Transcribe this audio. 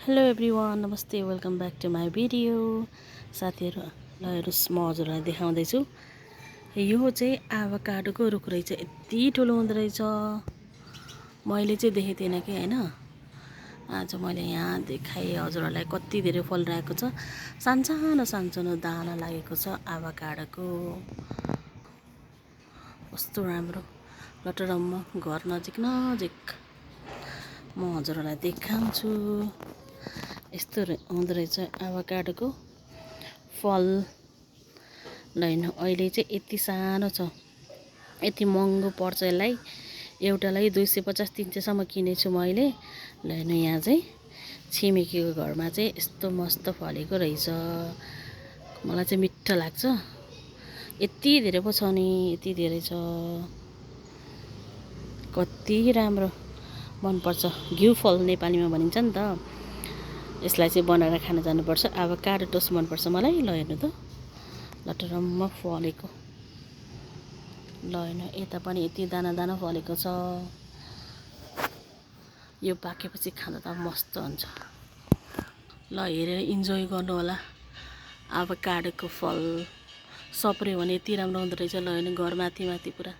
Hello everyone, नमस्ते, welcome back to my video. साथीहरू, ल हेर्नुहोस्, म हजुरलाई देखाउँदैछु। यो चाहिँ एभोकाडोको रुख रहेछ। यति ठुलो हुँदो रहेछ। मैले चाहिँ देखेको थिइनँ कि होइन, आज मैले यहाँ देखाएँ हजुरहरूलाई। कति धेरै फलिरहेको छ। सानसानो सानसानो दाना लागेको छ एभोकाडोको। कस्तो राम्रो लटरम्म, घर नजिक नजिक म हजुरहरूलाई देखाउँछु। यस्तो हुँदो रहेछ एभोकाडोको फल। ल हेर्नु, अहिले चाहिँ यति सानो छ, यति महँगो पर्छ यसलाई। एउटालाई 250-300सम्म किनेछु मैले। ल हेर्नु, यहाँ चाहिँ छिमेकीको घरमा चाहिँ यस्तो मस्त फलेको रहेछ। मलाई चाहिँ मिठो लाग्छ। यति धेरै पो छ नि, यति धेरै छ। कति राम्रो, मनपर्छ। घिउ फल नेपालीमा भनिन्छ नि त। यसलाई चाहिँ बनाएर खान जानुपर्छ। एभोकाडो टोस्ट मनपर्छ मलाई। ल हेर्नु त, लटरम्म फलेको। ल हेर्नु, यता पनि यति दाना दाना फलेको छ। यो पाकेपछि खाँदा त मस्त हुन्छ। ल हेरेर इन्जोय गर्नु होला। एभोकाडोको फल सप्रियो भने यति राम्रो हुँदो रहेछ। ल हेर्नु, घर माथि माथि पुरा